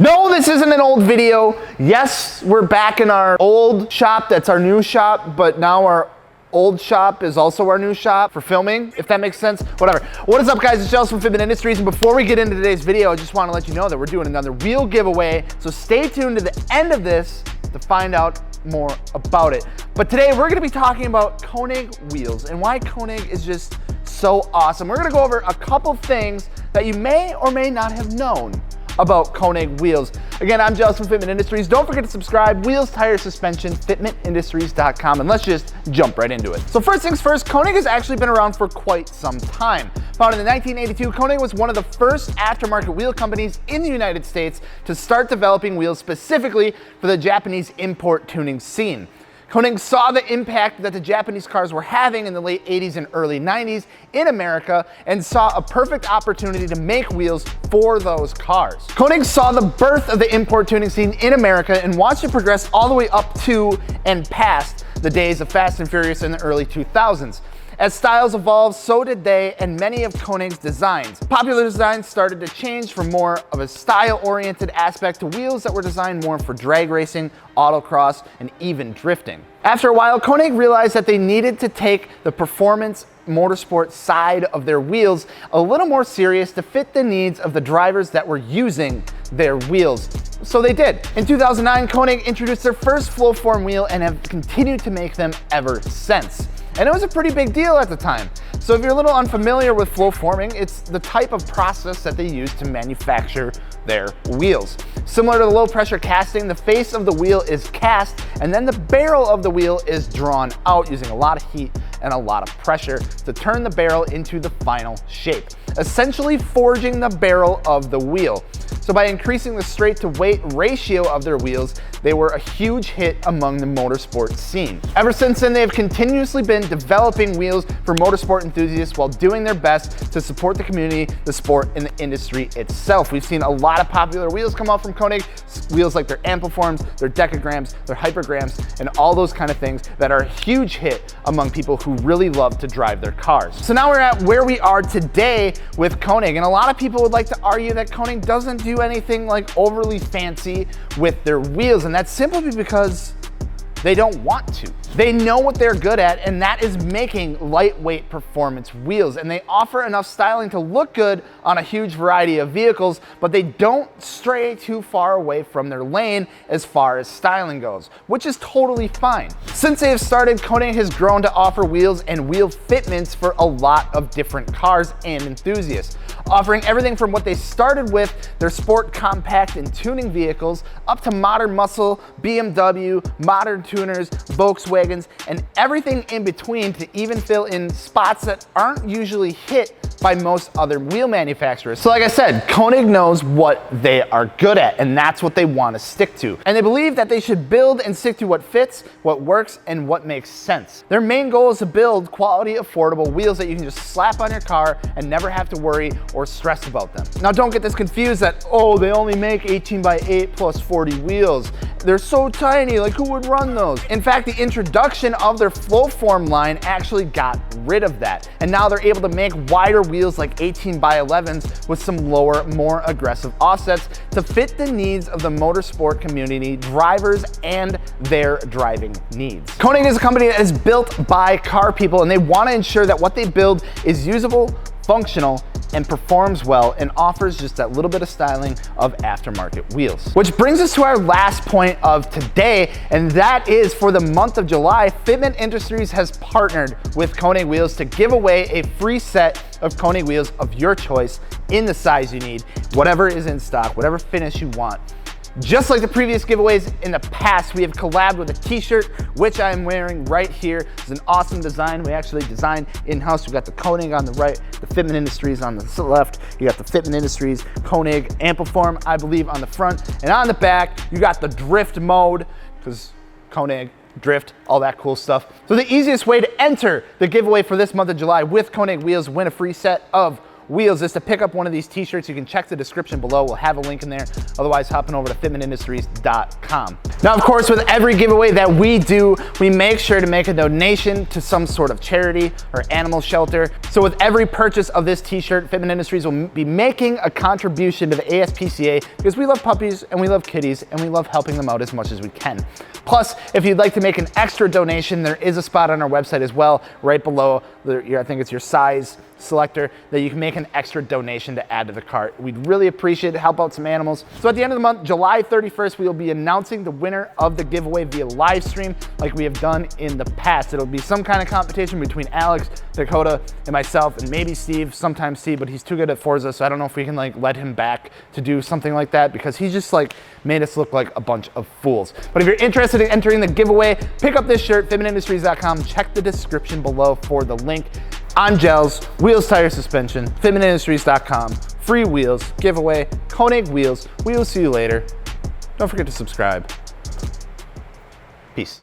No, this isn't an old video. Yes, we're back in our old shop. That's our new shop, but now our old shop is also our new shop for filming, if that makes sense. Whatever. What is up, guys? It's Jealous from Fitment Industries, and before we get into today's video, I just want to let you know that we're doing another wheel giveaway, so stay tuned to the end of this to find out more about it. But today, we're going to be talking about Konig Wheels and why Konig is just so awesome. We're going to go over a couple things that you may or may not have known about Konig Wheels. Again, I'm Jealous from Fitment Industries. Don't forget to subscribe. Wheels, tires, suspension, fitmentindustries.com, and let's just jump right into it. So first things first, Konig has actually been around for quite some time. Founded in 1982, Konig was one of the first aftermarket wheel companies in the United States to start developing wheels specifically for the Japanese import tuning scene. Konig saw the impact that the Japanese cars were having in the late 80s and early 90s in America and saw a perfect opportunity to make wheels for those cars. Konig saw the birth of the import tuning scene in America and watched it progress all the way up to and past the days of Fast and Furious in the early 2000s. As styles evolved, so did they and many of Konig's designs. Popular designs started to change from more of a style-oriented aspect to wheels that were designed more for drag racing, autocross, and even drifting. After a while, Konig realized that they needed to take the performance motorsport side of their wheels a little more serious to fit the needs of the drivers that were using their wheels. So they did. In 2009, Konig introduced their first Flowform wheel and have continued to make them ever since. And it was a pretty big deal at the time. So if you're a little unfamiliar with Blowforming, it's the type of process that they use to manufacture their wheels. Similar to the low pressure casting, the face of the wheel is cast and then the barrel of the wheel is drawn out using a lot of heat and a lot of pressure to turn the barrel into the final shape, essentially forging the barrel of the wheel. So by increasing the straight to weight ratio of their wheels, they were a huge hit among the motorsport scene. Ever since then, they have continuously been developing wheels for motorsport enthusiasts while doing their best to support the community, the sport, and the industry itself. We've seen a lot of popular wheels come out from Konig, wheels like their Ampliforms, their Decograms, their Hypergrams, and all those kind of things that are a huge hit among people who really love to drive their cars. So now we're at where we are today with Konig, and a lot of people would like to argue that Konig doesn't do anything like overly fancy with their wheels, and that's simply because they don't want to. They know what they're good at, and that is making lightweight performance wheels. And they offer enough styling to look good on a huge variety of vehicles, but they don't stray too far away from their lane as far as styling goes, which is totally fine. Since they have started, Konig has grown to offer wheels and wheel fitments for a lot of different cars and enthusiasts, offering everything from what they started with, their sport, compact, and tuning vehicles, up to modern muscle, BMW, modern tuners, Volkswagens, and everything in between to even fill in spots that aren't usually hit by most other wheel manufacturers. So like I said, Konig knows what they are good at, and that's what they want to stick to. And they believe that they should build and stick to what fits, what works, and what makes sense. Their main goal is to build quality, affordable wheels that you can just slap on your car and never have to worry or stress about them. Now don't get this confused that, oh, they only make 18x8 plus 40 wheels. They're so tiny, like who would run those? In fact, the introduction of their Flowform line actually got rid of that. And now they're able to make wider wheels like 18x11s with some lower, more aggressive offsets to fit the needs of the motorsport community, drivers, and their driving needs. Konig is a company that is built by car people, and they want to ensure that what they build is usable, functional, and performs well, and offers just that little bit of styling of aftermarket wheels. Which brings us to our last point of today, and that is for the month of July, Fitment Industries has partnered with Konig Wheels to give away a free set of Konig wheels of your choice in the size you need, whatever is in stock, whatever finish you want. Just like the previous giveaways in the past, we have collabed with a t-shirt, which I am wearing right here. It's an awesome design. We actually designed in-house. We got the Konig on the right, the Fitment Industries on the left. You got the Fitment Industries, Konig, Ampliform, I believe, on the front. And on the back, you got the drift mode, because Konig, drift, all that cool stuff. So the easiest way to enter the giveaway for this month of July with Konig Wheels, win a free set of wheels, is to pick up one of these t-shirts. You can check the description below. We'll have a link in there. Otherwise, hopping over to fitmentindustries.com. Now, of course, with every giveaway that we do, we make sure to make a donation to some sort of charity or animal shelter. So with every purchase of this t-shirt, Fitment Industries will be making a contribution to the ASPCA because we love puppies and we love kitties and we love helping them out as much as we can. Plus, if you'd like to make an extra donation, there is a spot on our website as well, right below, I think it's your size selector, that you can make an extra donation to add to the cart. We'd really appreciate it, help out some animals. So at the end of the month, July 31st, we will be announcing the winner of the giveaway via live stream like we have done in the past. It'll be some kind of competition between Alex, Dakota, and myself, and maybe Steve, sometimes Steve, but he's too good at Forza, so I don't know if we can like let him back to do something like that because he just like made us look like a bunch of fools. But if you're interested in entering the giveaway, pick up this shirt, fitmentindustries.com, check the description below for the link. On gels, wheels, tire, suspension, fitmentindustries.com, free wheels, giveaway, Konig Wheels. We will see you later. Don't forget to subscribe. Peace.